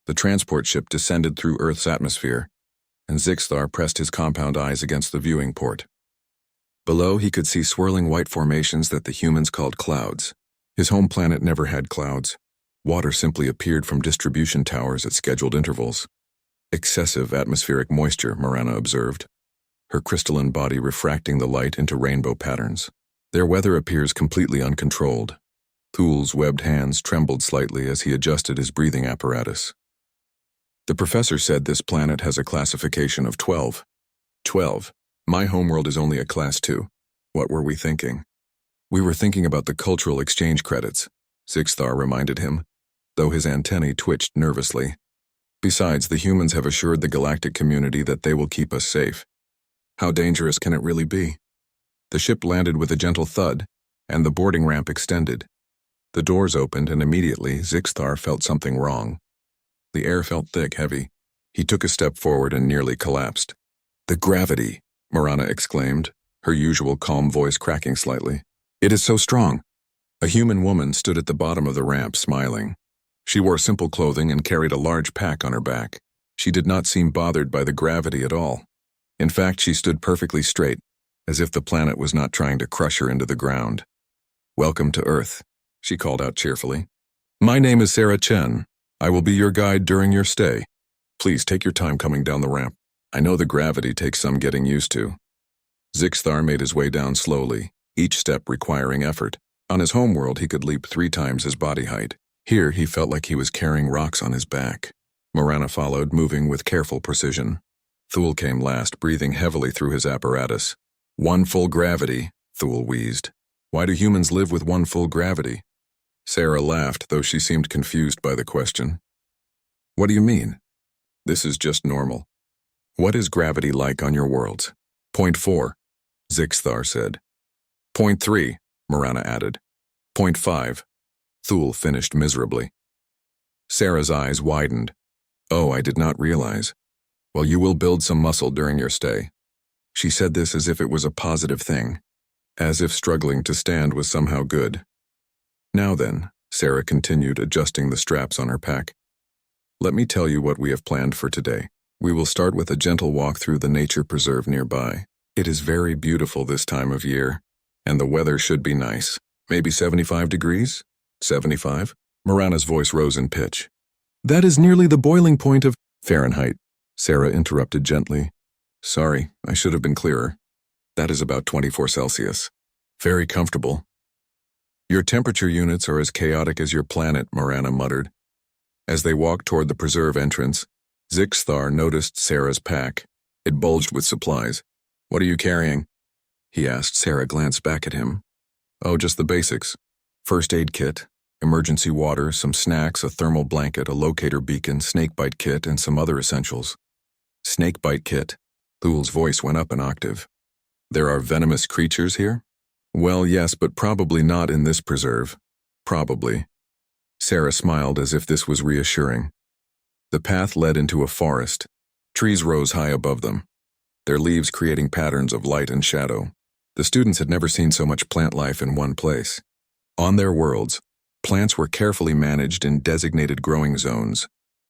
The transport ship descended through Earth's atmosphere, and Zixthar pressed his compound eyes against the viewing port. Below, he could see swirling white formations that the humans called clouds. His home planet never had clouds. Water simply appeared from distribution towers at scheduled intervals. Excessive atmospheric moisture, Marana observed, her crystalline body refracting the light into rainbow patterns. Their weather appears completely uncontrolled. Thul's webbed hands trembled slightly as he adjusted his breathing apparatus. The professor said this planet has a classification of 12. 12. My homeworld is only a class 2. What were we thinking? We were thinking about the cultural exchange credits, Zixthar reminded him, though his antennae twitched nervously. Besides, the humans have assured the galactic community that they will keep us safe. How dangerous can it really be? The ship landed with a gentle thud, and the boarding ramp extended. The doors opened, and immediately Zixthar felt something wrong. The air felt thick, heavy. He took a step forward and nearly collapsed. The gravity, Marana exclaimed, her usual calm voice cracking slightly. It is so strong. A human woman stood at the bottom of the ramp, smiling. She wore simple clothing and carried a large pack on her back. She did not seem bothered by the gravity at all. In fact, she stood perfectly straight, as if the planet was not trying to crush her into the ground. Welcome to Earth, she called out cheerfully. My name is Sarah Chen. I will be your guide during your stay. Please take your time coming down the ramp. I know the gravity takes some getting used to. Zixthar made his way down slowly, each step requiring effort. On his homeworld, he could leap 3 times his body height. Here, he felt like he was carrying rocks on his back. Marana followed, moving with careful precision. Thul came last, breathing heavily through his apparatus. 1 full gravity, Thul wheezed. Why do humans live with 1 full gravity? Sarah laughed, though she seemed confused by the question. What do you mean? This is just normal. What is gravity like on your worlds? Point 4, Zixthar said. Point 3, Marana added. Point 5. Thul finished miserably. Sarah's eyes widened. Oh, I did not realize. Well, you will build some muscle during your stay. She said this as if it was a positive thing, as if struggling to stand was somehow good. Now then, Sarah continued, adjusting the straps on her pack. Let me tell you what we have planned for today. We will start with a gentle walk through the nature preserve nearby. It is very beautiful this time of year, and the weather should be nice. Maybe 75 degrees? 75? Marana's voice rose in pitch. That is nearly the boiling point of Fahrenheit, Sarah interrupted gently. Sorry, I should have been clearer. That is about 24 Celsius. Very comfortable. Your temperature units are as chaotic as your planet, Marana muttered. As they walked toward the preserve entrance, Zixthar noticed Sarah's pack. It bulged with supplies. What are you carrying? He asked. Sarah glanced back at him. Oh, just the basics. First aid kit, emergency water, some snacks, a thermal blanket, a locator beacon, snakebite kit, and some other essentials. Snakebite kit? Thul's voice went up an octave. There are venomous creatures here? Well, yes, but probably not in this preserve. Probably. Sarah smiled as if this was reassuring. The path led into a forest. Trees rose high above them, their leaves creating patterns of light and shadow. The students had never seen so much plant life in one place. On their worlds, plants were carefully managed in designated growing zones.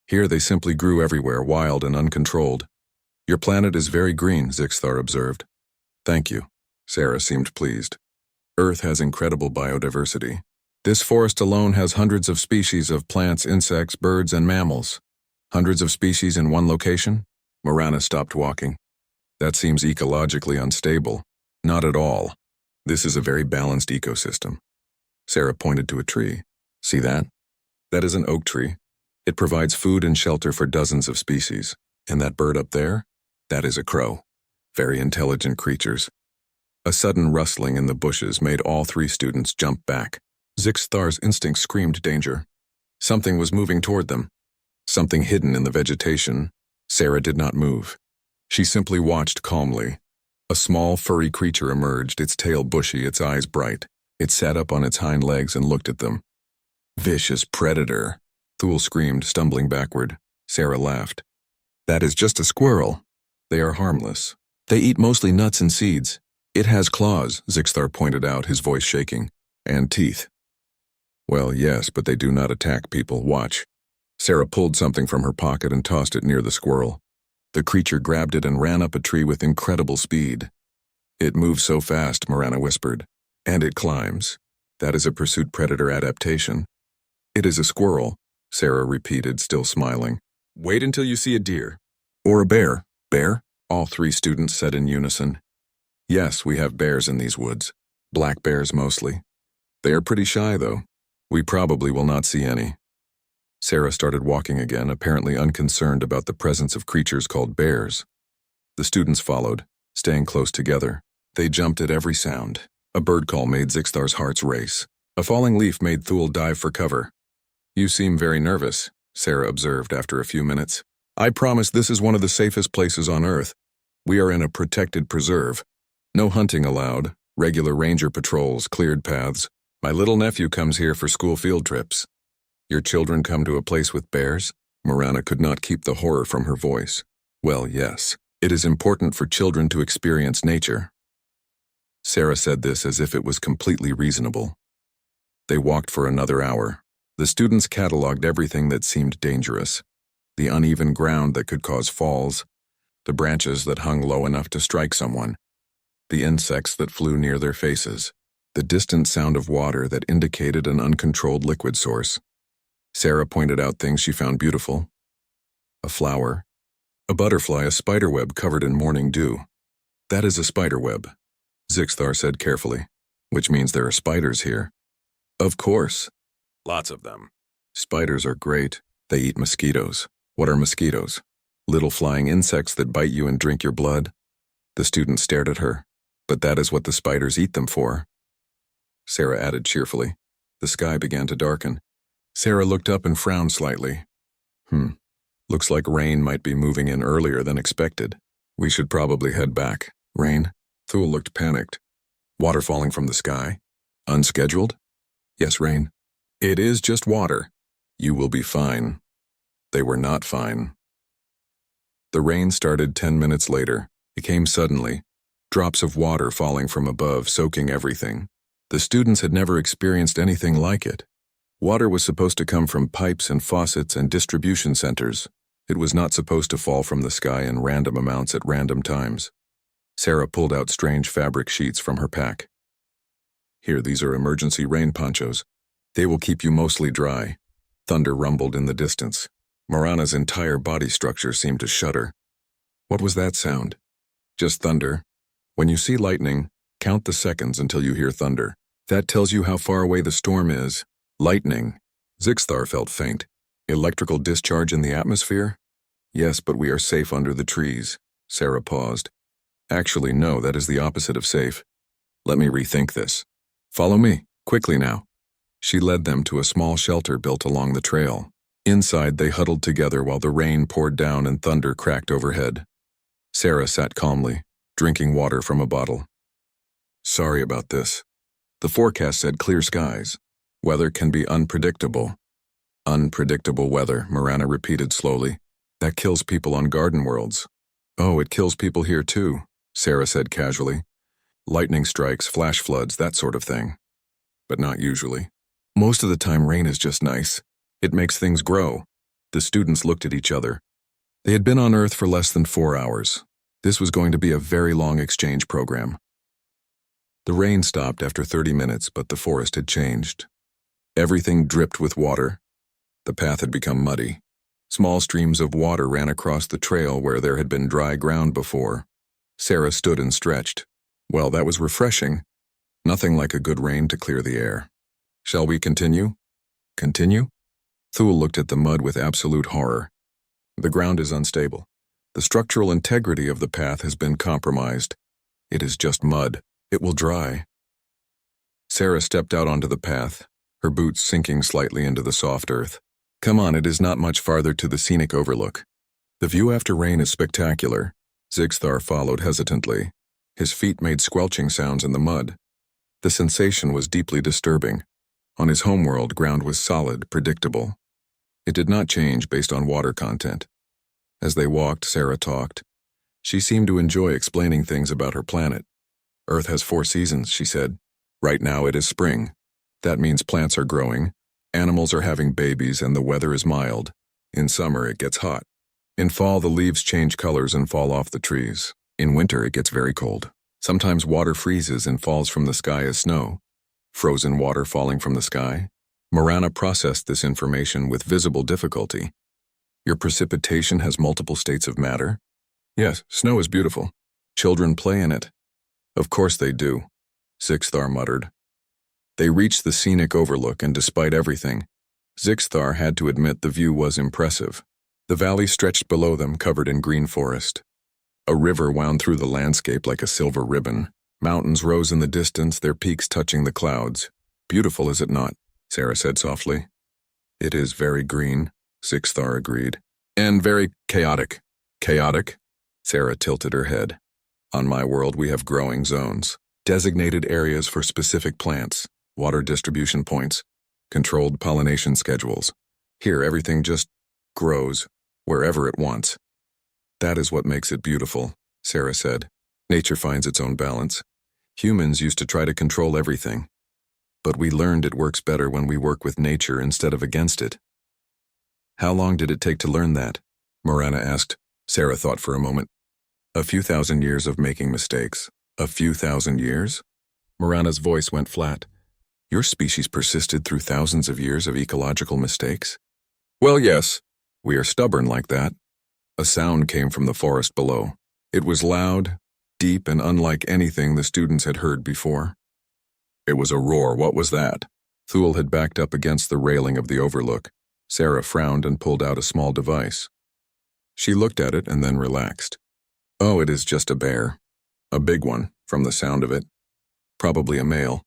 Here they simply grew everywhere, wild and uncontrolled. Your planet is very green, Zixthar observed. Thank you. Sarah seemed pleased. Earth has incredible biodiversity. This forest alone has hundreds of species of plants, insects, birds, and mammals. Hundreds of species in one location? Marana stopped walking. That seems ecologically unstable. Not at all. This is a very balanced ecosystem. Sarah pointed to a tree. See that? That is an oak tree. It provides food and shelter for dozens of species. And that bird up there? That is a crow. Very intelligent creatures. A sudden rustling in the bushes made all 3 students jump back. Zixthar's instinct screamed danger. Something was moving toward them. Something hidden in the vegetation. Sarah did not move. She simply watched calmly. A small, furry creature emerged, its tail bushy, its eyes bright. It sat up on its hind legs and looked at them. Vicious predator, Thul screamed, stumbling backward. Sarah laughed. That is just a squirrel. They are harmless. They eat mostly nuts and seeds. It has claws, Zixthar pointed out, his voice shaking. And teeth. Well, yes, but they do not attack people. Watch. Sarah pulled something from her pocket and tossed it near the squirrel. The creature grabbed it and ran up a tree with incredible speed. It moves so fast, Marana whispered. And it climbs. That is a pursuit predator adaptation. It is a squirrel, Sarah repeated, still smiling. Wait until you see a deer. Or a bear. Bear? All three students said in unison. Yes, we have bears in these woods. Black bears mostly. They are pretty shy, though. We probably will not see any. Sarah started walking again, apparently unconcerned about the presence of creatures called bears. The students followed, staying close together. They jumped at every sound. A bird call made Zixthar's hearts race. A falling leaf made Thule dive for cover. You seem very nervous, Sarah observed after a few minutes. I promise this is one of the safest places on Earth. We are in a protected preserve. No hunting allowed, regular ranger patrols, cleared paths. My little nephew comes here for school field trips. Your children come to a place with bears? Marana could not keep the horror from her voice. Well, yes. It is important for children to experience nature. Sarah said this as if it was completely reasonable. They walked for another hour. The students cataloged everything that seemed dangerous. The uneven ground that could cause falls, the branches that hung low enough to strike someone, the insects that flew near their faces, the distant sound of water that indicated an uncontrolled liquid source. Sarah pointed out things she found beautiful. A flower, a butterfly, a spiderweb covered in morning dew. That is a spiderweb, Zixthar said carefully, which means there are spiders here. Of course. Lots of them. Spiders are great. They eat mosquitoes. What are mosquitoes? Little flying insects that bite you and drink your blood. The student stared at her. But that is what the spiders eat them for. Sarah added cheerfully. The sky began to darken. Sarah looked up and frowned slightly. Looks like rain might be moving in earlier than expected. We should probably head back. Rain? Thule looked panicked. Water falling from the sky? Unscheduled? Yes, rain. It is just water. You will be fine. They were not fine. The rain started 10 minutes later. It came suddenly. Drops of water falling from above, soaking everything. The students had never experienced anything like it. Water was supposed to come from pipes and faucets and distribution centers. It was not supposed to fall from the sky in random amounts at random times. Sarah pulled out strange fabric sheets from her pack. Here, these are emergency rain ponchos. They will keep you mostly dry. Thunder rumbled in the distance. Marana's entire body structure seemed to shudder. What was that sound? Just thunder. When you see lightning, count the seconds until you hear thunder. That tells you how far away the storm is. Lightning. Zixthar felt faint. Electrical discharge in the atmosphere? Yes, but we are safe under the trees. Sarah paused. Actually, no, that is the opposite of safe. Let me rethink this. Follow me, quickly now. She led them to a small shelter built along the trail. Inside, they huddled together while the rain poured down and thunder cracked overhead. Sarah sat calmly, drinking water from a bottle. Sorry about this. The forecast said clear skies. Weather can be unpredictable. Unpredictable weather, Marana repeated slowly. That kills people on garden worlds. Oh, it kills people here too, Sarah said casually. Lightning strikes, flash floods, that sort of thing. But not usually. Most of the time rain is just nice. It makes things grow. The students looked at each other. They had been on Earth for less than 4 hours. This was going to be a very long exchange program. The rain stopped after 30 minutes, but the forest had changed. Everything dripped with water. The path had become muddy. Small streams of water ran across the trail where there had been dry ground before. Sarah stood and stretched. Well, that was refreshing. Nothing like a good rain to clear the air. Shall we continue? Continue? Thule looked at the mud with absolute horror. The ground is unstable. The structural integrity of the path has been compromised. It is just mud. It will dry. Sarah stepped out onto the path, her boots sinking slightly into the soft earth. Come on, it is not much farther to the scenic overlook. The view after rain is spectacular. Zixthar followed hesitantly. His feet made squelching sounds in the mud. The sensation was deeply disturbing. On his homeworld, ground was solid, predictable. It did not change based on water content. As they walked, Sarah talked. She seemed to enjoy explaining things about her planet. Earth has 4 seasons, she said. Right now it is spring. That means plants are growing, animals are having babies, and the weather is mild. In summer, it gets hot. In fall, the leaves change colors and fall off the trees. In winter, it gets very cold. Sometimes water freezes and falls from the sky as snow. Frozen water falling from the sky. Marana processed this information with visible difficulty. Your precipitation has multiple states of matter? Yes, snow is beautiful. Children play in it. Of course they do, Zixthar muttered. They reached the scenic overlook, and despite everything, Zixthar had to admit the view was impressive. The valley stretched below them, covered in green forest. A river wound through the landscape like a silver ribbon. Mountains rose in the distance, their peaks touching the clouds. Beautiful, is it not? Sarah said softly. It is very green, Zixthar agreed. And very chaotic. Chaotic? Sarah tilted her head. On my world, we have growing zones, designated areas for specific plants, water distribution points, controlled pollination schedules. Here, everything just grows, wherever it wants. That is what makes it beautiful, Sarah said. Nature finds its own balance. Humans used to try to control everything. But we learned it works better when we work with nature instead of against it. How long did it take to learn that? Marana asked. Sarah thought for a moment. A few thousand years of making mistakes. A few thousand years? Marana's voice went flat. Your species persisted through thousands of years of ecological mistakes? Well, yes. We are stubborn like that. A sound came from the forest below. It was loud, deep, and unlike anything the students had heard before. It was a roar. What was that? Thule had backed up against the railing of the overlook. Sarah frowned and pulled out a small device. She looked at it and then relaxed. Oh, it is just a bear. A big one, from the sound of it. Probably a male.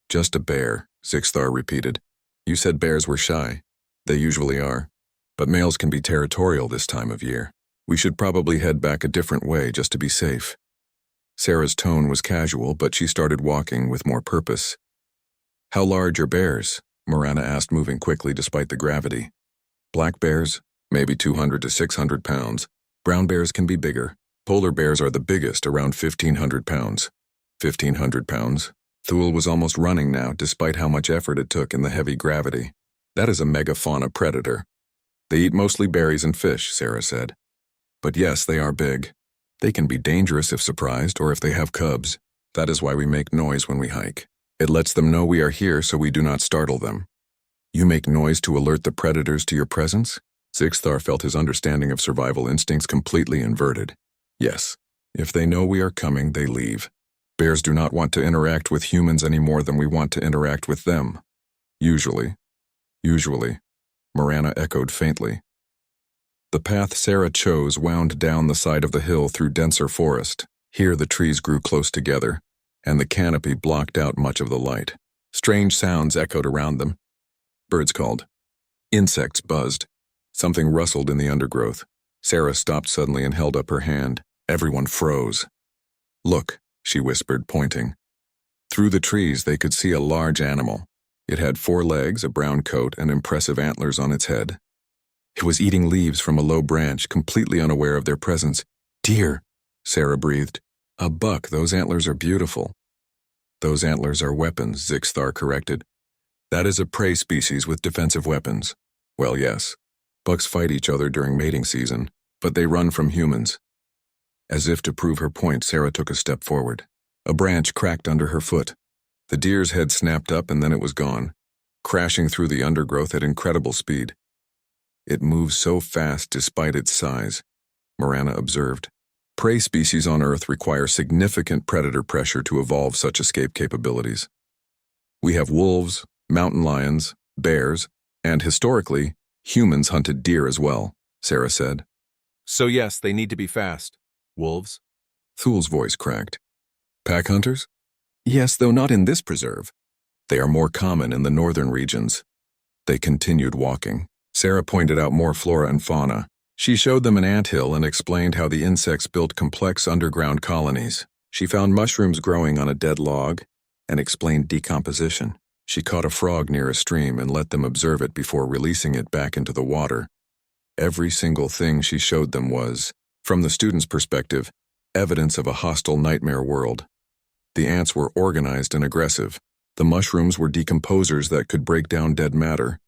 Just a bear, Zixthar repeated. You said bears were shy. They usually are. But males can be territorial this time of year. We should probably head back a different way just to be safe. Sarah's tone was casual, but she started walking with more purpose. How large are bears? Marana asked, moving quickly despite the gravity. Black bears? Maybe 200 to 600 pounds. Brown bears can be bigger. Polar bears are the biggest, around 1,500 pounds. 1,500 pounds? Thule was almost running now, despite how much effort it took in the heavy gravity. That is a megafauna predator. They eat mostly berries and fish, Sarah said. But yes, they are big. They can be dangerous if surprised or if they have cubs. That is why we make noise when we hike. It lets them know we are here so we do not startle them. You make noise to alert the predators to your presence? Zixthar felt his understanding of survival instincts completely inverted. Yes. If they know we are coming, they leave. Bears do not want to interact with humans any more than we want to interact with them. Usually. Usually. Marana echoed faintly. The path Sarah chose wound down the side of the hill through denser forest. Here the trees grew close together, and the canopy blocked out much of the light. Strange sounds echoed around them. Birds called. Insects buzzed. Something rustled in the undergrowth. Sarah stopped suddenly and held up her hand. Everyone froze. Look, she whispered, pointing. Through the trees they could see a large animal. It had 4 legs, a brown coat, and impressive antlers on its head. It was eating leaves from a low branch, completely unaware of their presence. Deer, Sarah breathed. A buck, those antlers are beautiful. Those antlers are weapons, Zixthar corrected. That is a prey species with defensive weapons. Well, yes. Bucks fight each other during mating season, but they run from humans. As if to prove her point, Sarah took a step forward. A branch cracked under her foot. The deer's head snapped up and then it was gone, crashing through the undergrowth at incredible speed. It moves so fast despite its size, Marana observed. Prey species on Earth require significant predator pressure to evolve such escape capabilities. We have wolves, mountain lions, bears, and historically, humans hunted deer as well, Sarah said. So yes, they need to be fast. Wolves? Thule's voice cracked. Pack hunters? Yes, though not in this preserve. They are more common in the northern regions. They continued walking. Sarah pointed out more flora and fauna. She showed them an anthill and explained how the insects built complex underground colonies. She found mushrooms growing on a dead log and explained decomposition. She caught a frog near a stream and let them observe it before releasing it back into the water. Every single thing she showed them was, from the student's perspective, evidence of a hostile nightmare world. The ants were organized and aggressive. The mushrooms were decomposers that could break down dead matter,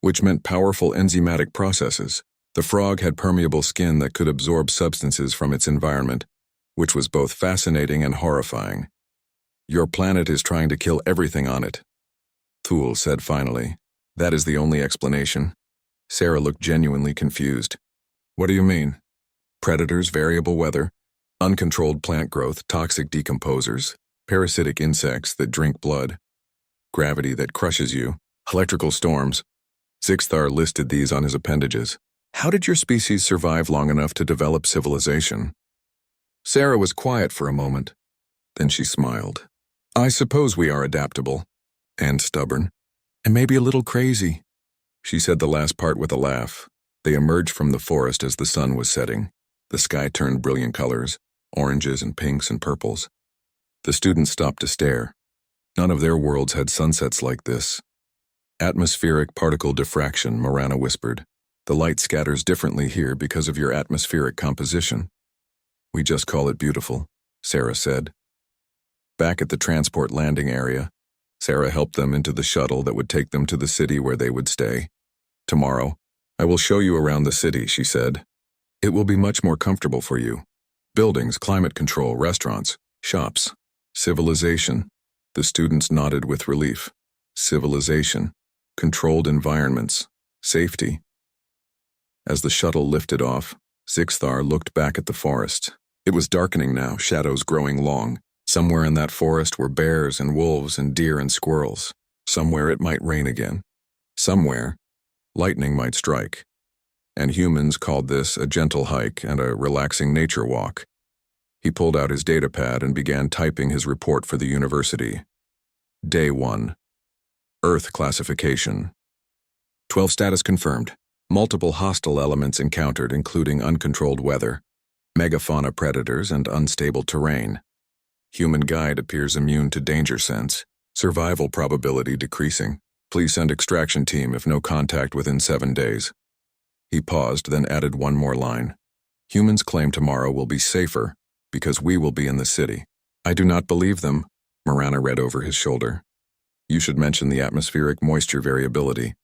which meant powerful enzymatic processes. The frog had permeable skin that could absorb substances from its environment, which was both fascinating and horrifying. "Your planet is trying to kill everything on it," Thule said finally. "That is the only explanation." Sarah looked genuinely confused. "What do you mean?" "Predators, variable weather, uncontrolled plant growth, toxic decomposers, parasitic insects that drink blood, gravity that crushes you, electrical storms." Zixthar listed these on his appendages. "How did your species survive long enough to develop civilization?" Sarah was quiet for a moment. Then she smiled. "I suppose we are adaptable. And stubborn. And maybe a little crazy." She said the last part with a laugh. They emerged from the forest as the sun was setting. The sky turned brilliant colors, oranges and pinks and purples. The students stopped to stare. None of their worlds had sunsets like this. "Atmospheric particle diffraction," Marana whispered. "The light scatters differently here because of your atmospheric composition." "We just call it beautiful," Sarah said. Back at the transport landing area, Sarah helped them into the shuttle that would take them to the city where they would stay. "Tomorrow, I will show you around the city," she said. "It will be much more comfortable for you. Buildings, climate control, restaurants, shops, civilization." The students nodded with relief. Civilization, controlled environments, safety. As the shuttle lifted off, Zixthar looked back at the forest. It was darkening now, shadows growing long. Somewhere in that forest were bears and wolves and deer and squirrels. Somewhere it might rain again. Somewhere, lightning might strike. And humans called this a gentle hike and a relaxing nature walk. He pulled out his datapad and began typing his report for the university. Day 1. Earth classification. 12 status confirmed. Multiple hostile elements encountered, including uncontrolled weather, megafauna predators, and unstable terrain. Human guide appears immune to danger sense. Survival probability decreasing. Please send extraction team if no contact within 7 days. He paused, then added one more line. Humans claim tomorrow will be safer because we will be in the city. I do not believe them, Marana read over his shoulder. You should mention the atmospheric moisture variability.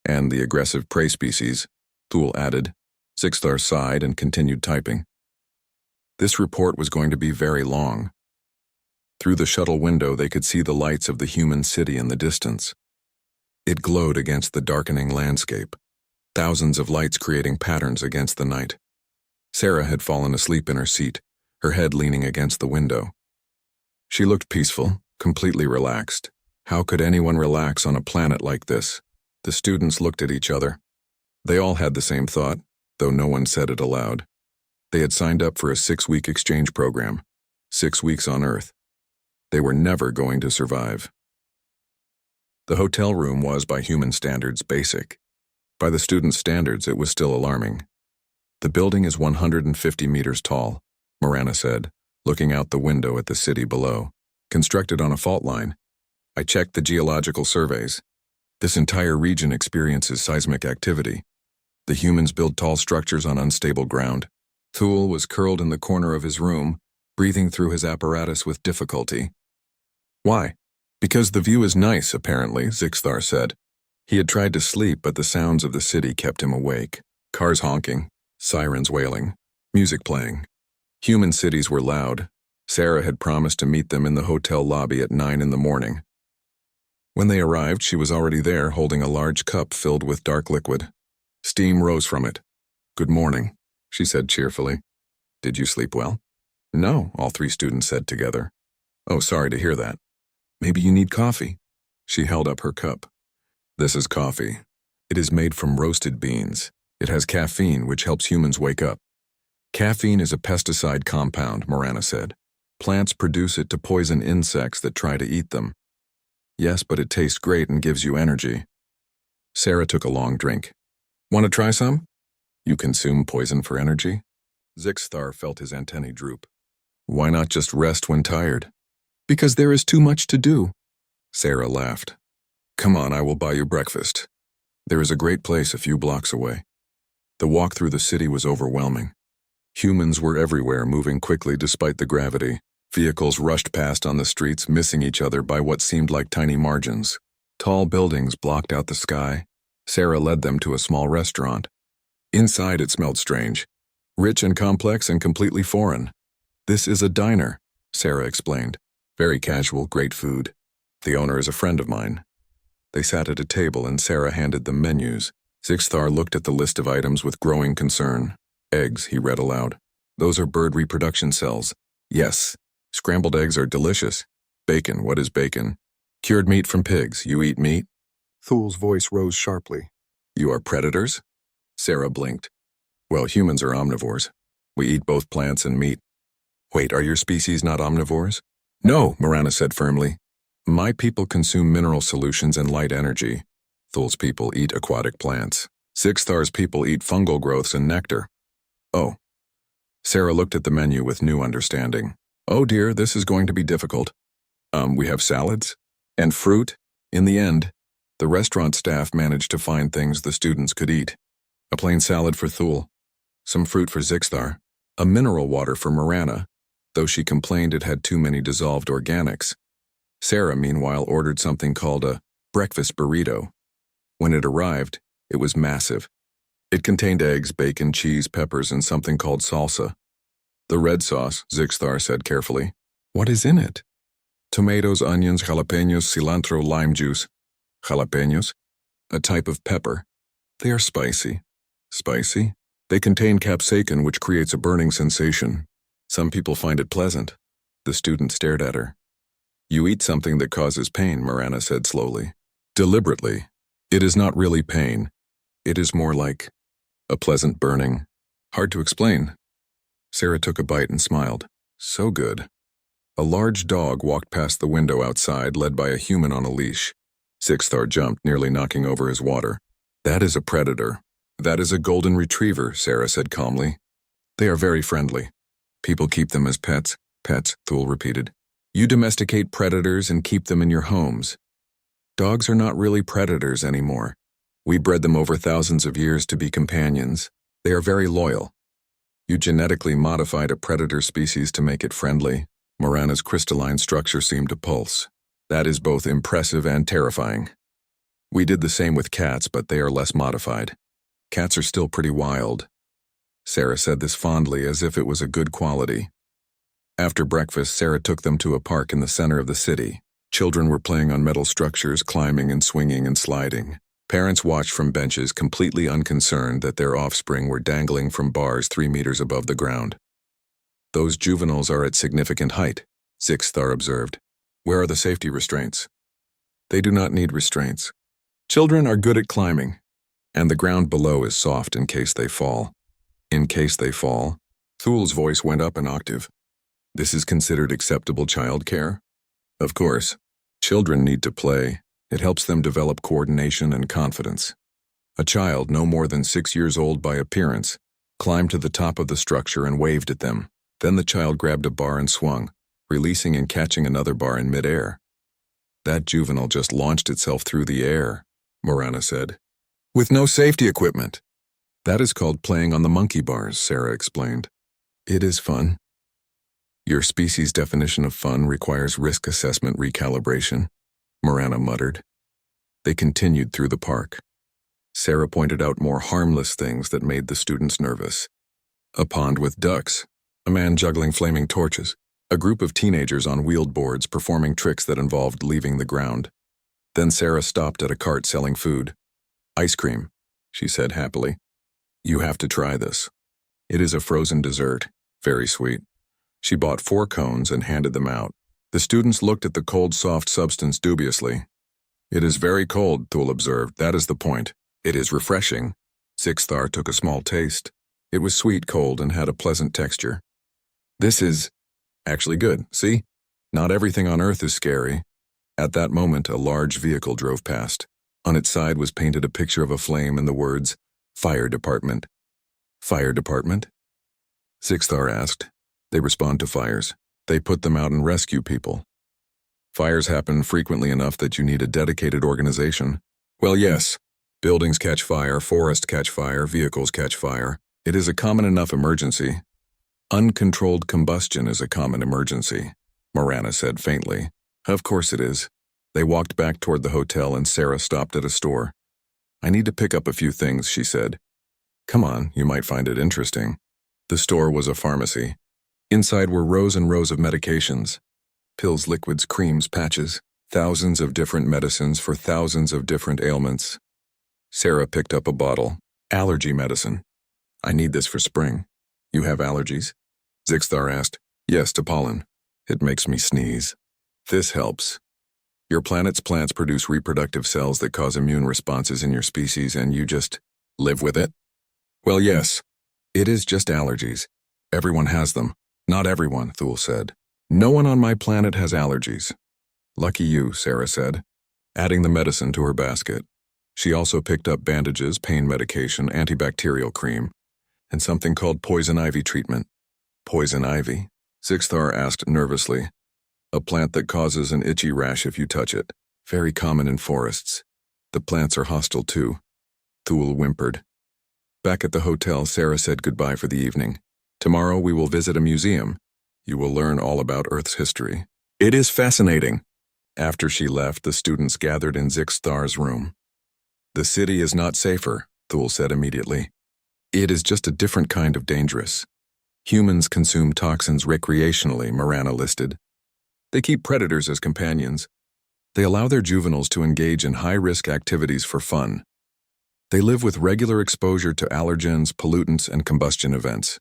And the aggressive prey species, Thule added. Zixthar sighed and continued typing. This report was going to be very long. Through the shuttle window they could see the lights of the human city in the distance. It glowed against the darkening landscape, thousands of lights creating patterns against the night. Sarah had fallen asleep in her seat, her head leaning against the window. She looked peaceful, completely relaxed. How could anyone relax on a planet like this? The students looked at each other. They all had the same thought, though no one said it aloud. They had signed up for a 6-week exchange program, 6 weeks on Earth. They were never going to survive. The hotel room was, by human standards, basic. By the students' standards, it was still alarming. The building is 150 meters tall, Marana said, looking out the window at the city below. Constructed on a fault line. I checked the geological surveys. This entire region experiences seismic activity. The humans build tall structures on unstable ground. Thule was curled in the corner of his room, breathing through his apparatus with difficulty. Why? Because the view is nice, apparently, Zixthar said. He had tried to sleep, but the sounds of the city kept him awake. Cars honking, sirens wailing, music playing. Human cities were loud. Sarah had promised to meet them in the hotel lobby at 9 in the morning. When they arrived, she was already there, holding a large cup filled with dark liquid. Steam rose from it. Good morning, she said cheerfully. Did you sleep well? No, all 3 students said together. Oh, sorry to hear that. Maybe you need coffee. She held up her cup. This is coffee. It is made from roasted beans. It has caffeine, which helps humans wake up. Caffeine is a pesticide compound, Marana said. Plants produce it to poison insects that try to eat them. Yes, but it tastes great and gives you energy. Sarah took a long drink. Want to try some? You consume poison for energy? Zixthar felt his antennae droop. Why not just rest when tired? Because there is too much to do. Sarah laughed. Come on, I will buy you breakfast. There is a great place a few blocks away. The walk through the city was overwhelming. Humans were everywhere, moving quickly despite the gravity. Vehicles rushed past on the streets, missing each other by what seemed like tiny margins. Tall buildings blocked out the sky. Sarah led them to a small restaurant. Inside it smelled strange. Rich and complex and completely foreign. This is a diner, Sarah explained. Very casual, great food. The owner is a friend of mine. They sat at a table and Sarah handed them menus. Zixthar looked at the list of items with growing concern. Eggs, he read aloud. Those are bird reproduction cells. Yes. Scrambled eggs are delicious. Bacon, what is bacon? Cured meat from pigs. You eat meat? Thul's voice rose sharply. You are predators? Sarah blinked. Well, humans are omnivores. We eat both plants and meat. Wait, are your species not omnivores? No, Marana said firmly. My people consume mineral solutions and light energy. Thul's people eat aquatic plants. Zixthar's people eat fungal growths and nectar. Oh. Sarah looked at the menu with new understanding. Oh dear, this is going to be difficult. We have salads? And fruit? In the end, the restaurant staff managed to find things the students could eat. A plain salad for Thul. Some fruit for Zixthar. A mineral water for Marana, though she complained it had too many dissolved organics. Sarah, meanwhile, ordered something called a breakfast burrito. When it arrived, it was massive. It contained eggs, bacon, cheese, peppers, and something called salsa. The red sauce, Zixthar said carefully. What is in it? Tomatoes, onions, jalapenos, cilantro, lime juice. Jalapenos? A type of pepper. They are spicy. Spicy? They contain capsaicin, which creates a burning sensation. Some people find it pleasant. The student stared at her. You eat something that causes pain, Marana said slowly. Deliberately. It is not really pain. It is more like a pleasant burning. Hard to explain. Sarah took a bite and smiled. So good. A large dog walked past the window outside, led by a human on a leash. Zixthar jumped, nearly knocking over his water. That is a predator. That is a golden retriever, Sarah said calmly. They are very friendly. People keep them as pets. Pets, Thul repeated. You domesticate predators and keep them in your homes. Dogs are not really predators anymore. We bred them over thousands of years to be companions. They are very loyal. You genetically modified a predator species to make it friendly. Marana's crystalline structure seemed to pulse. That is both impressive and terrifying. We did the same with cats, but they are less modified. Cats are still pretty wild. Sarah said this fondly, as if it was a good quality. After breakfast, Sarah took them to a park in the center of the city. Children were playing on metal structures, climbing and swinging and sliding. Parents watched from benches, completely unconcerned that their offspring were dangling from bars 3 meters above the ground. Those juveniles are at significant height, Zixthar observed. Where are the safety restraints? They do not need restraints. Children are good at climbing, and the ground below is soft in case they fall. In case they fall? Thul's voice went up an octave. This is considered acceptable child care? Of course. Children need to play. It helps them develop coordination and confidence. A child, no more than 6 years old by appearance, climbed to the top of the structure and waved at them. Then the child grabbed a bar and swung, releasing and catching another bar in midair. That juvenile just launched itself through the air, Marana said. With no safety equipment. That is called playing on the monkey bars, Sarah explained. It is fun. Your species' definition of fun requires risk assessment recalibration, Marana muttered. They continued through the park. Sarah pointed out more harmless things that made the students nervous. A pond with ducks, a man juggling flaming torches, a group of teenagers on wheeled boards performing tricks that involved leaving the ground. Then Sarah stopped at a cart selling food. Ice cream, she said happily. You have to try this. It is a frozen dessert, very sweet. She bought 4 cones and handed them out. The students looked at the cold, soft substance dubiously. It is very cold, Thul observed. That is the point. It is refreshing. Zixthar took a small taste. It was sweet, cold, and had a pleasant texture. This is actually good, see? Not everything on Earth is scary. At that moment, a large vehicle drove past. On its side was painted a picture of a flame and the words, Fire Department. Fire Department? Zixthar asked. They respond to fires. They put them out and rescue people. Fires happen frequently enough that you need a dedicated organization. Well, yes. Buildings catch fire, forests catch fire, vehicles catch fire. It is a common enough emergency. Uncontrolled combustion is a common emergency, Marana said faintly. Of course it is. They walked back toward the hotel and Sarah stopped at a store. I need to pick up a few things, she said. Come on, you might find it interesting. The store was a pharmacy. Inside were rows and rows of medications. Pills, liquids, creams, patches. Thousands of different medicines for thousands of different ailments. Sarah picked up a bottle. Allergy medicine. I need this for spring. You have allergies? Zixthar asked. Yes, to pollen. It makes me sneeze. This helps. Your planet's plants produce reproductive cells that cause immune responses in your species, and you just live with it? Well, yes. It is just allergies. Everyone has them. Not everyone, Thule said. No one on my planet has allergies. Lucky you, Sarah said, adding the medicine to her basket. She also picked up bandages, pain medication, antibacterial cream, and something called poison ivy treatment. Poison ivy? Zixthar asked nervously. A plant that causes an itchy rash if you touch it. Very common in forests. The plants are hostile too. Thule whimpered. Back at the hotel, Sarah said goodbye for the evening. Tomorrow we will visit a museum. You will learn all about Earth's history. It is fascinating. After she left, the students gathered in Zixthar's room. The city is not safer, Thule said immediately. It is just a different kind of dangerous. Humans consume toxins recreationally, Marana listed. They keep predators as companions. They allow their juveniles to engage in high-risk activities for fun. They live with regular exposure to allergens, pollutants, and combustion events.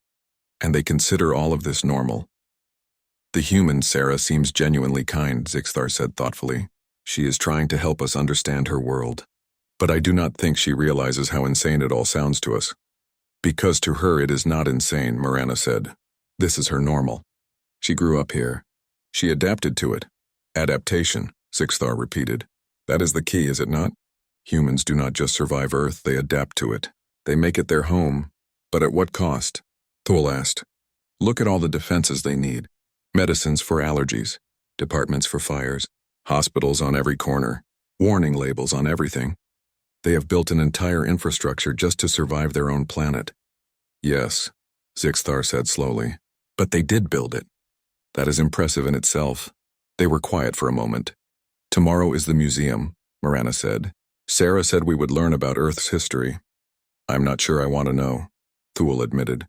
And they consider all of this normal. The human Sarah seems genuinely kind, Zixthar said thoughtfully. She is trying to help us understand her world. But I do not think she realizes how insane it all sounds to us. Because to her it is not insane, Marana said. This is her normal. She grew up here. She adapted to it. Adaptation, Zixthar repeated. That is the key, is it not? Humans do not just survive Earth, they adapt to it. They make it their home. But at what cost? Thule asked. Look at all the defenses they need. Medicines for allergies, departments for fires, hospitals on every corner, warning labels on everything. They have built an entire infrastructure just to survive their own planet. Yes, Zixthar said slowly, but they did build it. That is impressive in itself. They were quiet for a moment. Tomorrow is the museum, Marana said. Sarah said we would learn about Earth's history. I'm not sure I want to know, Thule admitted.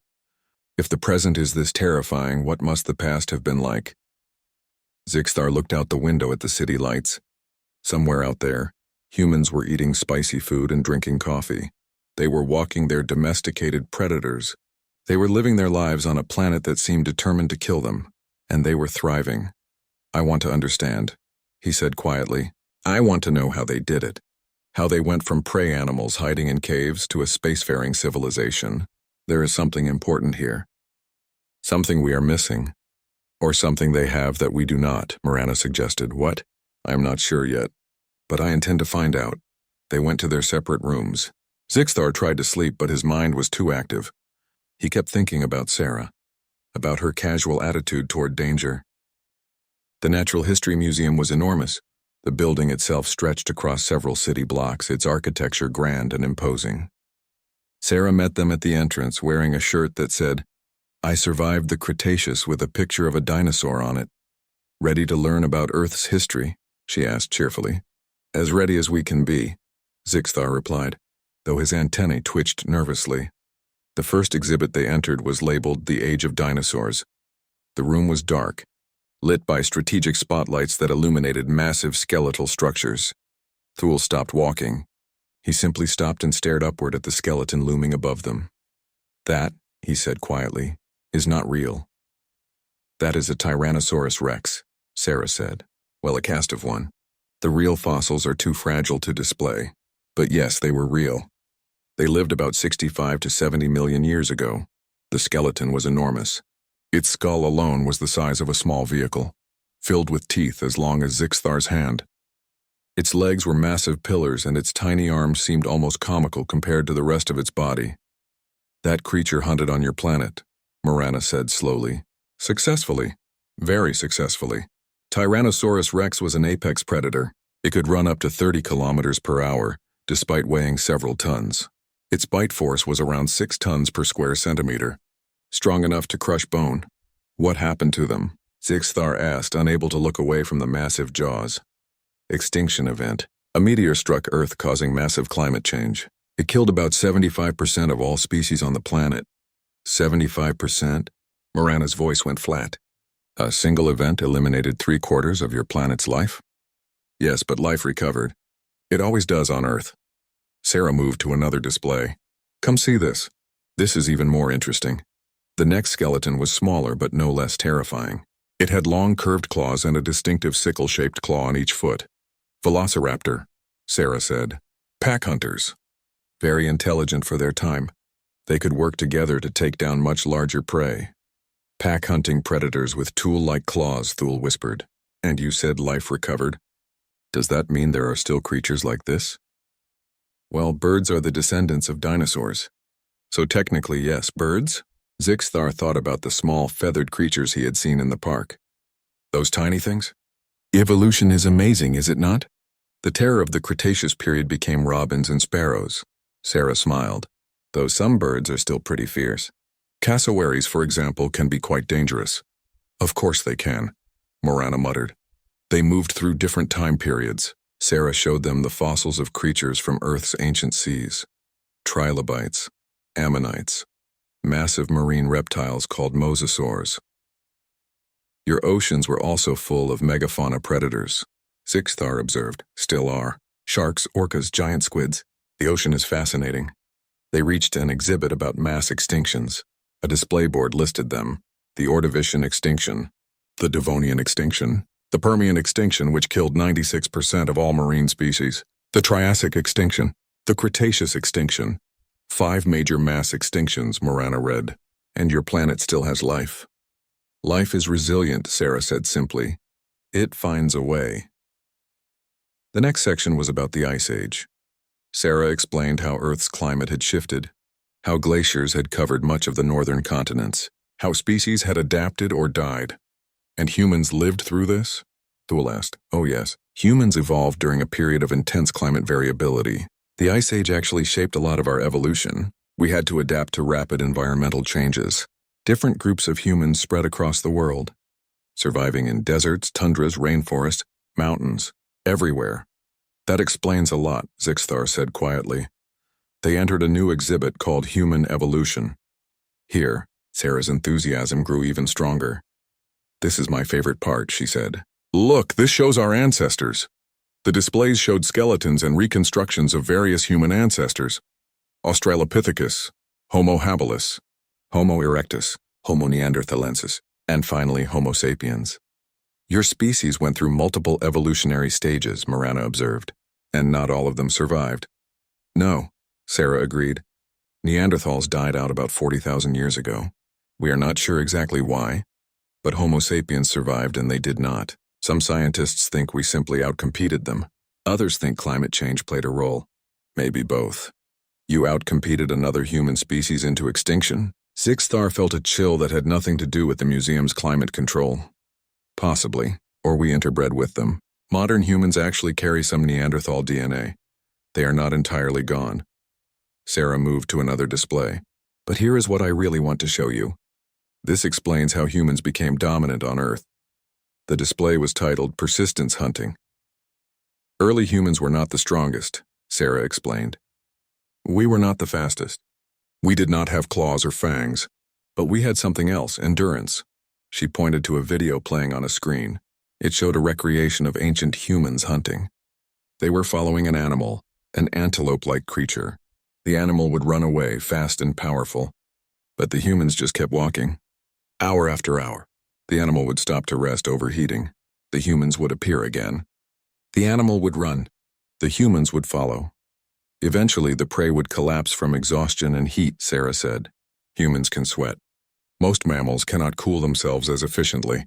If the present is this terrifying, what must the past have been like? Zixthar looked out the window at the city lights. Somewhere out there, humans were eating spicy food and drinking coffee. They were walking their domesticated predators. They were living their lives on a planet that seemed determined to kill them, and they were thriving. I want to understand, he said quietly. I want to know how they did it. How they went from prey animals hiding in caves to a spacefaring civilization. There is something important here. Something we are missing. Or something they have that we do not, Marana suggested. What? I am not sure yet. But I intend to find out. They went to their separate rooms. Zixthar tried to sleep, but his mind was too active. He kept thinking about Sarah, about her casual attitude toward danger. The Natural History Museum was enormous. The building itself stretched across several city blocks, its architecture grand and imposing. Sarah met them at the entrance wearing a shirt that said, I survived the Cretaceous, with a picture of a dinosaur on it. Ready to learn about Earth's history? She asked cheerfully. As ready as we can be, Zixthar replied, though his antennae twitched nervously. The first exhibit they entered was labeled The Age of Dinosaurs. The room was dark, lit by strategic spotlights that illuminated massive skeletal structures. Thule stopped walking. He simply stopped and stared upward at the skeleton looming above them. That, he said quietly, is not real. That is a Tyrannosaurus rex, Sarah said. Well, a cast of one. The real fossils are too fragile to display. But yes, they were real. They lived about 65 to 70 million years ago. The skeleton was enormous. Its skull alone was the size of a small vehicle, filled with teeth as long as Zixthar's hand. Its legs were massive pillars, and its tiny arms seemed almost comical compared to the rest of its body. That creature hunted on your planet, Marana said slowly. Successfully. Very successfully. Tyrannosaurus rex was an apex predator. It could run up to 30 kilometers per hour, despite weighing several tons. Its bite force was around 6 tons per square centimeter, strong enough to crush bone. What happened to them? Zixthar asked, unable to look away from the massive jaws. Extinction event. A meteor struck Earth, causing massive climate change. It killed about 75% of all species on the planet. 75%? Morana's voice went flat. A single event eliminated 3/4 of your planet's life? Yes, but life recovered. It always does on Earth. Sarah moved to another display. Come see this. This is even more interesting. The next skeleton was smaller but no less terrifying. It had long curved claws and a distinctive sickle-shaped claw on each foot. Velociraptor, Sarah said. Pack hunters. Very intelligent for their time. They could work together to take down much larger prey. Pack-hunting predators with tool-like claws, Thule whispered. And you said life recovered? Does that mean there are still creatures like this? Well, birds are the descendants of dinosaurs. So technically, yes, birds? Zixthar thought about the small, feathered creatures he had seen in the park. Those tiny things? Evolution is amazing, is it not? The terror of the Cretaceous period became robins and sparrows. Sarah smiled, though some birds are still pretty fierce. Cassowaries, for example, can be quite dangerous. Of course they can, Morana muttered. They moved through different time periods. Sarah showed them the fossils of creatures from Earth's ancient seas. Trilobites, ammonites, massive marine reptiles called mosasaurs. Your oceans were also full of megafauna predators, Zixthar observed. Still are. Sharks, orcas, giant squids. The ocean is fascinating. They reached an exhibit about mass extinctions. A display board listed them. The Ordovician extinction, the Devonian extinction, the Permian extinction, which killed 96% of all marine species, the Triassic extinction, the Cretaceous extinction. 5 major mass extinctions, Morana read. And your planet still has life. Life is resilient, Sarah said simply. It finds a way. The next section was about the Ice Age. Sarah explained how Earth's climate had shifted, how glaciers had covered much of the northern continents, how species had adapted or died. And humans lived through this? Thule asked. Oh yes, humans evolved during a period of intense climate variability. The Ice Age actually shaped a lot of our evolution. We had to adapt to rapid environmental changes. Different groups of humans spread across the world, surviving in deserts, tundras, rainforests, mountains, everywhere. That explains a lot, Zixthar said quietly. They entered a new exhibit called Human Evolution. Here, Sarah's enthusiasm grew even stronger. This is my favorite part, she said. Look, this shows our ancestors. The displays showed skeletons and reconstructions of various human ancestors. Australopithecus, Homo habilis, Homo erectus, Homo neanderthalensis, and finally Homo sapiens. Your species went through multiple evolutionary stages, Morana observed, and not all of them survived. No, Sarah agreed. Neanderthals died out about 40,000 years ago. We are not sure exactly why, but Homo sapiens survived and they did not. Some scientists think we simply outcompeted them. Others think climate change played a role. Maybe both. You outcompeted another human species into extinction? Zixthar felt a chill that had nothing to do with the museum's climate control. Possibly, or we interbred with them. Modern humans actually carry some Neanderthal DNA. They are not entirely gone. Sarah moved to another display. But here is what I really want to show you. This explains how humans became dominant on Earth. The display was titled Persistence Hunting. Early humans were not the strongest, Sarah explained. We were not the fastest. We did not have claws or fangs, but we had something else, endurance. She pointed to a video playing on a screen. It showed a recreation of ancient humans hunting. They were following an animal, an antelope-like creature. The animal would run away, fast and powerful, but the humans just kept walking. Hour after hour, the animal would stop to rest, overheating. The humans would appear again. The animal would run. The humans would follow. Eventually, the prey would collapse from exhaustion and heat, Sarah said. Humans can sweat. Most mammals cannot cool themselves as efficiently.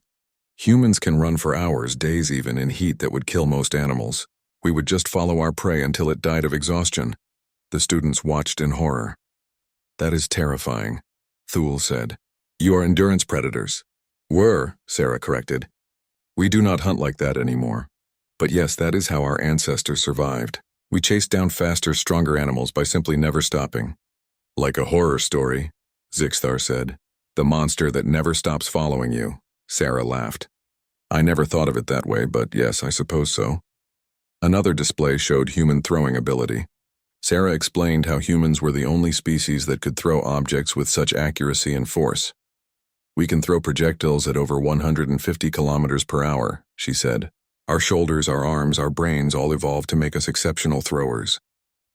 Humans can run for hours, days even, in heat that would kill most animals. We would just follow our prey until it died of exhaustion. The students watched in horror. That is terrifying, Thule said. You are endurance predators. Were, Sarah corrected. We do not hunt like that anymore. But yes, that is how our ancestors survived. We chased down faster, stronger animals by simply never stopping. Like a horror story, Zixthar said. The monster that never stops following you. Sarah laughed. I never thought of it that way, but yes, I suppose so. Another display showed human throwing ability. Sarah explained how humans were the only species that could throw objects with such accuracy and force. We can throw projectiles at over 150 kilometers per hour, she said. Our shoulders, our arms, our brains all evolved to make us exceptional throwers.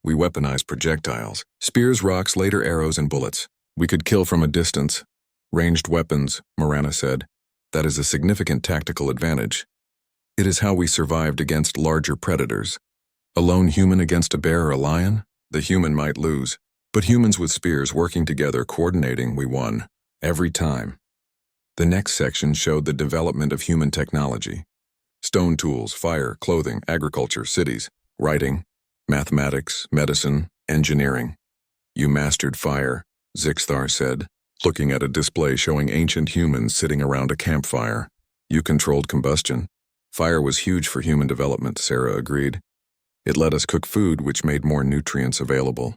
We weaponize projectiles, spears, rocks, later arrows, and bullets. We could kill from a distance. Ranged weapons, Marana said. That is a significant tactical advantage. It is how we survived against larger predators. A lone human against a bear or a lion? The human might lose. But humans with spears working together, coordinating, we won. Every time. The next section showed the development of human technology. Stone tools, fire, clothing, agriculture, cities, writing, mathematics, medicine, engineering. You mastered fire, Zixthar said, looking at a display showing ancient humans sitting around a campfire. You controlled combustion. Fire was huge for human development, Sarah agreed. It let us cook food, which made more nutrients available.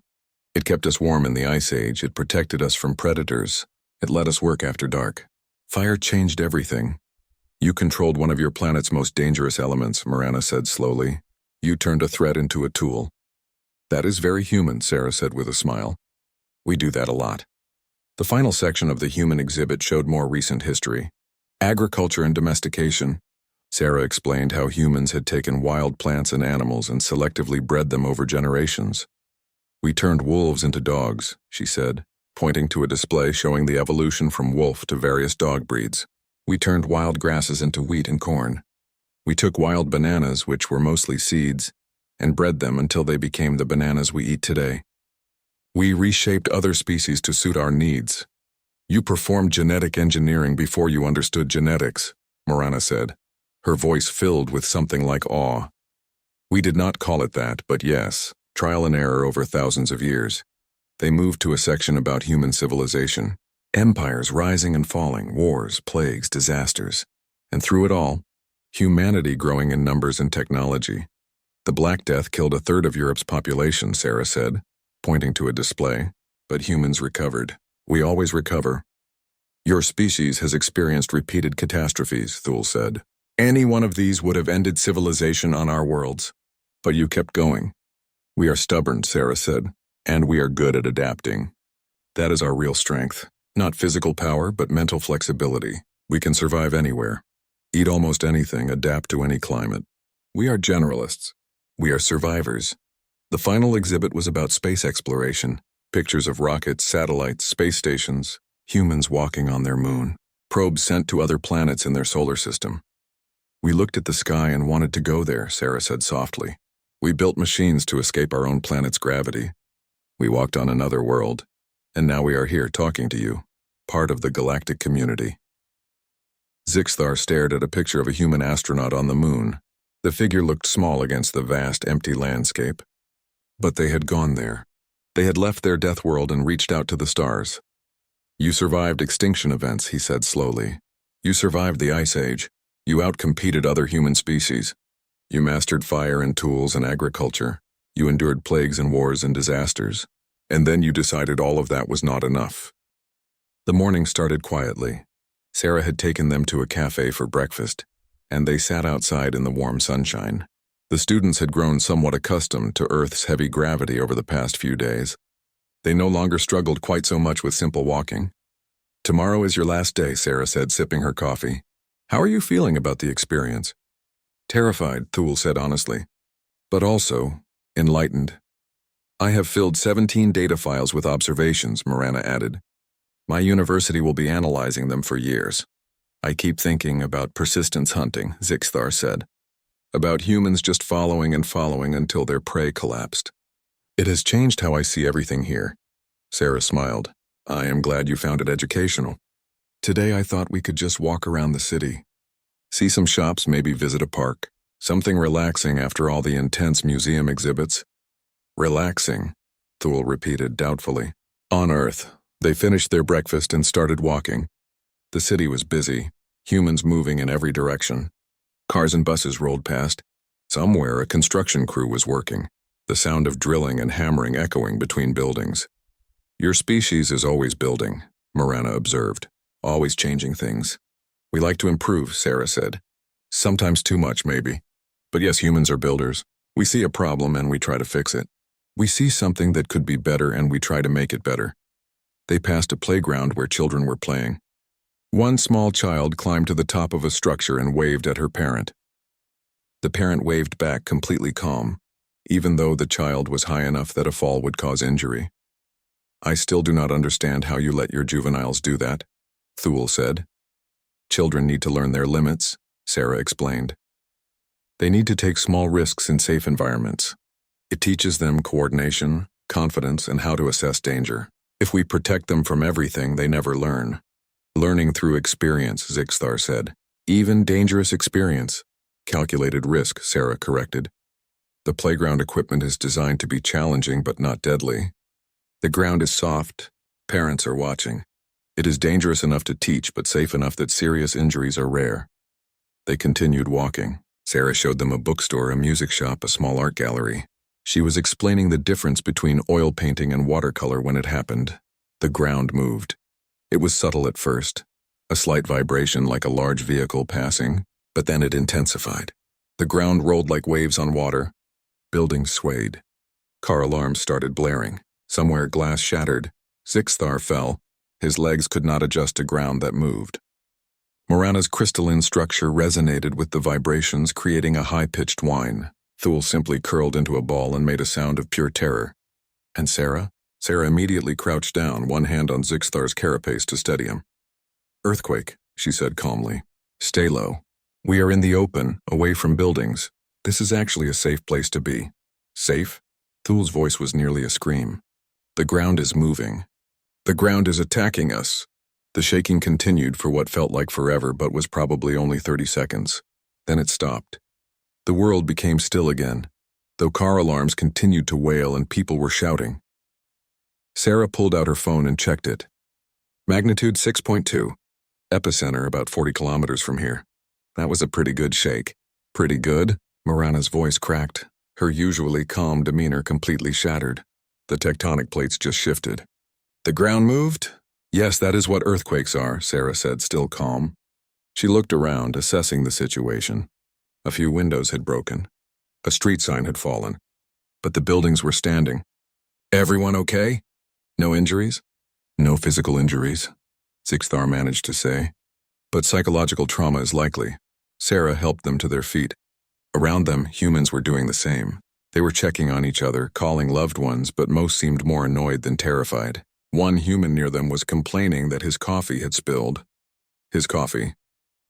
It kept us warm in the Ice Age. It protected us from predators. It let us work after dark. Fire changed everything. You controlled one of your planet's most dangerous elements, Marana said slowly. You turned a threat into a tool. That is very human, Sarah said with a smile. We do that a lot. The final section of the human exhibit showed more recent history. Agriculture and domestication. Sarah explained how humans had taken wild plants and animals and selectively bred them over generations. We turned wolves into dogs, she said, pointing to a display showing the evolution from wolf to various dog breeds. We turned wild grasses into wheat and corn. We took wild bananas, which were mostly seeds, and bred them until they became the bananas we eat today. We reshaped other species to suit our needs. You performed genetic engineering before you understood genetics, Marana said, her voice filled with something like awe. We did not call it that, but yes, trial and error over thousands of years. They moved to a section about human civilization, empires rising and falling, wars, plagues, disasters. And through it all, humanity growing in numbers and technology. The Black Death killed a third of Europe's population, Sarah said, pointing to a display, but humans recovered. We always recover. Your species has experienced repeated catastrophes, Thule said. Any one of these would have ended civilization on our worlds. But you kept going. We are stubborn, Sarah said. And we are good at adapting. That is our real strength. Not physical power, but mental flexibility. We can survive anywhere. Eat almost anything, adapt to any climate. We are generalists. We are survivors. The final exhibit was about space exploration. Pictures of rockets, satellites, space stations, humans walking on their moon, probes sent to other planets in their solar system. We looked at the sky and wanted to go there, Sarah said softly. We built machines to escape our own planet's gravity. We walked on another world, and now we are here talking to you, part of the galactic community. Zixthar stared at a picture of a human astronaut on the moon. The figure looked small against the vast, empty landscape. But they had gone there. They had left their death world and reached out to the stars. You survived extinction events, he said slowly. You survived the Ice Age. You outcompeted other human species. You mastered fire and tools and agriculture. You endured plagues and wars and disasters. And then you decided all of that was not enough. The morning started quietly. Sarah had taken them to a cafe for breakfast, and they sat outside in the warm sunshine. The students had grown somewhat accustomed to Earth's heavy gravity over the past few days. They no longer struggled quite so much with simple walking. Tomorrow is your last day, Sarah said, sipping her coffee. How are you feeling about the experience? Terrified, Thule said honestly, but also enlightened. I have filled 17 data files with observations, Marana added. My university will be analyzing them for years. I keep thinking about persistence hunting, Zixthar said. About humans just following and following until their prey collapsed. It has changed how I see everything here. Sarah smiled. I am glad you found it educational. Today I thought we could just walk around the city. See some shops, maybe visit a park. Something relaxing after all the intense museum exhibits. Relaxing, Thule repeated doubtfully. On Earth, they finished their breakfast and started walking. The city was busy, humans moving in every direction. Cars and buses rolled past. Somewhere a construction crew was working, the sound of drilling and hammering echoing between buildings. Your species is always building, Marana observed, always changing things. We like to improve, Sarah said. Sometimes too much, maybe. But yes, humans are builders. We see a problem and we try to fix it. We see something that could be better and we try to make it better. They passed a playground where children were playing. One small child climbed to the top of a structure and waved at her parent. The parent waved back completely calm, even though the child was high enough that a fall would cause injury. I still do not understand how you let your juveniles do that, Thule said. Children need to learn their limits, Sarah explained. They need to take small risks in safe environments. It teaches them coordination, confidence, and how to assess danger. If we protect them from everything, they never learn. Learning through experience, Zixthar said. Even dangerous experience. Calculated risk, Sarah corrected. The playground equipment is designed to be challenging but not deadly. The ground is soft. Parents are watching. It is dangerous enough to teach but safe enough that serious injuries are rare. They continued walking. Sarah showed them a bookstore, a music shop, a small art gallery. She was explaining the difference between oil painting and watercolor when it happened. The ground moved. It was subtle at first, a slight vibration like a large vehicle passing, but then it intensified. The ground rolled like waves on water. Buildings swayed. Car alarms started blaring. Somewhere glass shattered. Zixthar fell. His legs could not adjust to ground that moved. Morana's crystalline structure resonated with the vibrations, creating a high-pitched whine. Thule simply curled into a ball and made a sound of pure terror. And Sarah? Sarah immediately crouched down, one hand on Zixthar's carapace to steady him. Earthquake, she said calmly. Stay low. We are in the open, away from buildings. This is actually a safe place to be. Safe? Thule's voice was nearly a scream. The ground is moving. The ground is attacking us. The shaking continued for what felt like forever but was probably only 30 seconds. Then it stopped. The world became still again, though car alarms continued to wail and people were shouting. Sarah pulled out her phone and checked it. Magnitude 6.2. Epicenter about 40 kilometers from here. That was a pretty good shake. Pretty good? Morana's voice cracked, her usually calm demeanor completely shattered. The tectonic plates just shifted. The ground moved? Yes, that is what earthquakes are, Sarah said, still calm. She looked around, assessing the situation. A few windows had broken. A street sign had fallen. But the buildings were standing. Everyone okay? No injuries? No physical injuries, Zixthar managed to say. But psychological trauma is likely. Sarah helped them to their feet. Around them, humans were doing the same. They were checking on each other, calling loved ones, but most seemed more annoyed than terrified. One human near them was complaining that his coffee had spilled. His coffee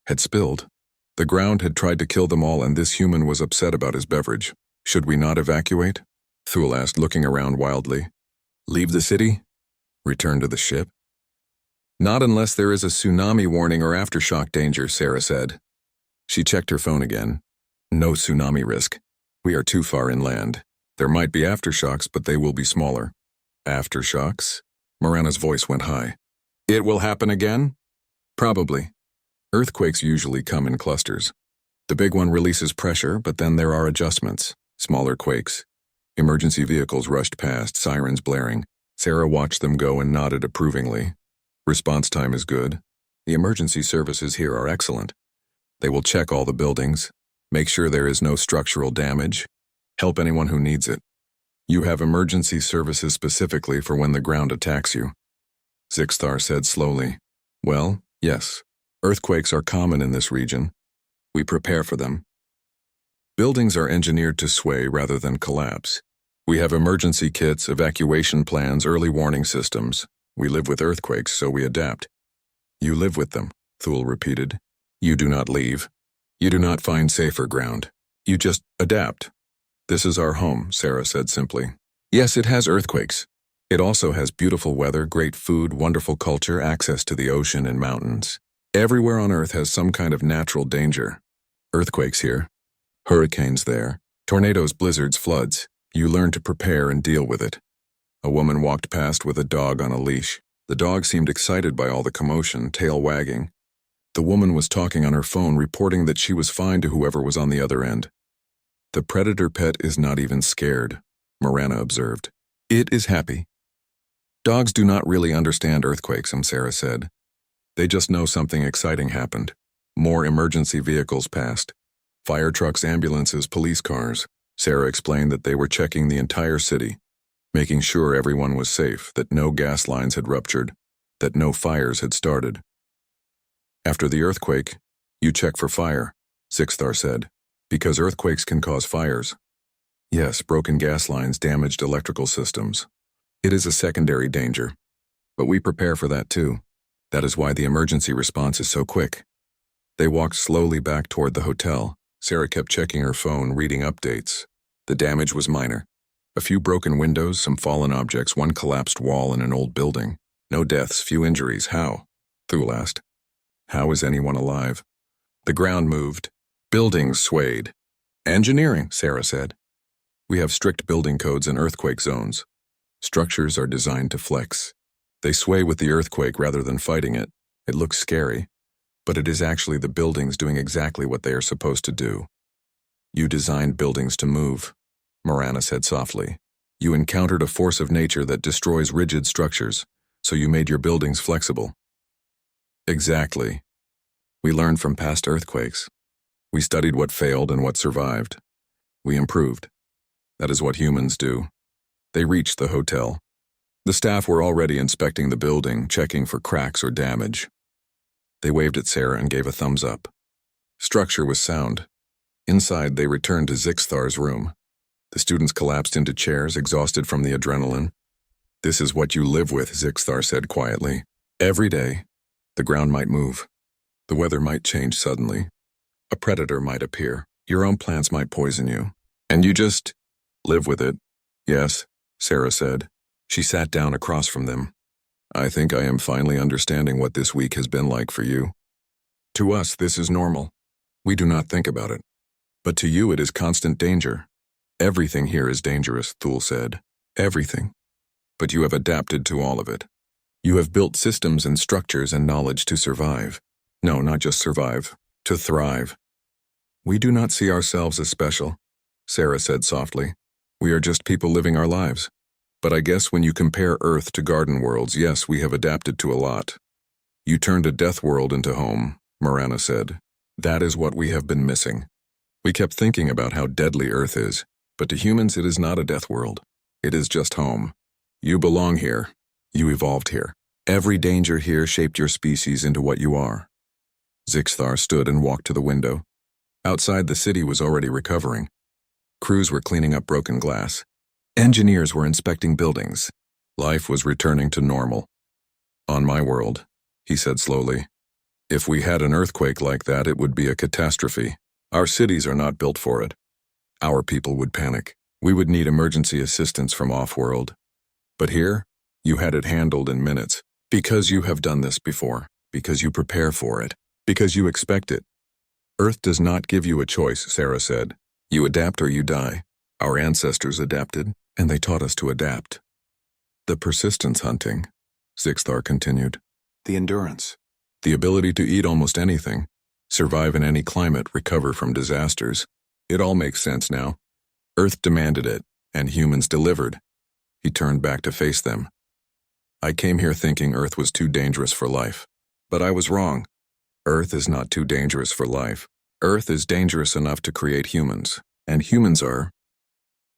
had spilled. The ground had tried to kill them all, and this human was upset about his beverage. Should we not evacuate? Thule asked, looking around wildly. Leave the city? Return to the ship? Not unless there is a tsunami warning or aftershock danger, Sarah said. She checked her phone again. No tsunami risk. We are too far inland. There might be aftershocks, but they will be smaller. Aftershocks? Morana's voice went high. It will happen again? Probably. Earthquakes usually come in clusters. The big one releases pressure, but then there are adjustments. Smaller quakes. Emergency vehicles rushed past, sirens blaring. Sarah watched them go and nodded approvingly. Response time is good. The emergency services here are excellent. They will check all the buildings, make sure there is no structural damage, help anyone who needs it. You have emergency services specifically for when the ground attacks you. Zixthar said slowly. Well, yes. Earthquakes are common in this region. We prepare for them. Buildings are engineered to sway rather than collapse. We have emergency kits, evacuation plans, early warning systems. We live with earthquakes, so we adapt. You live with them, Thule repeated. You do not leave. You do not find safer ground. You just adapt. This is our home, Sarah said simply. Yes, it has earthquakes. It also has beautiful weather, great food, wonderful culture, access to the ocean and mountains. Everywhere on Earth has some kind of natural danger. Earthquakes here. Hurricanes there. Tornadoes, blizzards, floods. You learn to prepare and deal with it. A woman walked past with a dog on a leash. The dog seemed excited by all the commotion, tail wagging. The woman was talking on her phone, reporting that she was fine to whoever was on the other end. The predator pet is not even scared, Morana observed. It is happy. Dogs do not really understand earthquakes, Sarah said. They just know something exciting happened. More emergency vehicles passed. Fire trucks, ambulances, police cars. Sarah explained that they were checking the entire city. making sure everyone was safe, that no gas lines had ruptured, that no fires had started. After the earthquake, you check for fire, Zixthar said, because earthquakes can cause fires. Yes, broken gas lines damaged electrical systems. It is a secondary danger. But we prepare for that too. That is why the emergency response is so quick. They walked slowly back toward the hotel. Sarah kept checking her phone, reading updates. The damage was minor. A few broken windows, some fallen objects, one collapsed wall in an old building. No deaths, few injuries. How? Thule asked. How is anyone alive? The ground moved. Buildings swayed. Engineering, Sarah said. We have strict building codes in earthquake zones. Structures are designed to flex. They sway with the earthquake rather than fighting it. It looks scary, but it is actually the buildings doing exactly what they are supposed to do. You designed buildings to move, Morana said softly. You encountered a force of nature that destroys rigid structures, so you made your buildings flexible. Exactly. We learned from past earthquakes. We studied what failed and what survived. We improved. That is what humans do. They reached the hotel. The staff were already inspecting the building, checking for cracks or damage. They waved at Sarah and gave a thumbs up. Structure was sound. Inside, they returned to Zixthar's room. The students collapsed into chairs, exhausted from the adrenaline. This is what you live with, Zixthar said quietly. Every day, the ground might move. The weather might change suddenly. A predator might appear. Your own plants might poison you. And you just live with it. Yes, Sarah said. She sat down across from them. I think I am finally understanding what this week has been like for you. To us, this is normal. We do not think about it. But to you, it is constant danger. Everything here is dangerous, Thule said. Everything. But you have adapted to all of it. You have built systems and structures and knowledge to survive. No, not just survive, to thrive. We do not see ourselves as special, Sarah said softly. We are just people living our lives. But I guess when you compare Earth to garden worlds, yes, we have adapted to a lot. You turned a Deathworld into home, Morana said. That is what we have been missing. We kept thinking about how deadly Earth is, but to humans it is not a Deathworld. It is just home. You belong here. You evolved here. Every danger here shaped your species into what you are. Zixthar stood and walked to the window. Outside, the city was already recovering. Crews were cleaning up broken glass. Engineers were inspecting buildings. Life was returning to normal. On my world, he said slowly. If we had an earthquake like that, it would be a catastrophe. Our cities are not built for it. Our people would panic. We would need emergency assistance from off-world. But here, you had it handled in minutes. Because you have done this before. Because you prepare for it. Because you expect it. Earth does not give you a choice, Sarah said. You adapt or you die. Our ancestors adapted, and they taught us to adapt. The persistence hunting, Zixthar continued. The endurance. The ability to eat almost anything. Survive in any climate, recover from disasters. It all makes sense now. Earth demanded it, and humans delivered. He turned back to face them. I came here thinking Earth was too dangerous for life. But I was wrong. Earth is not too dangerous for life. Earth is dangerous enough to create humans, and humans are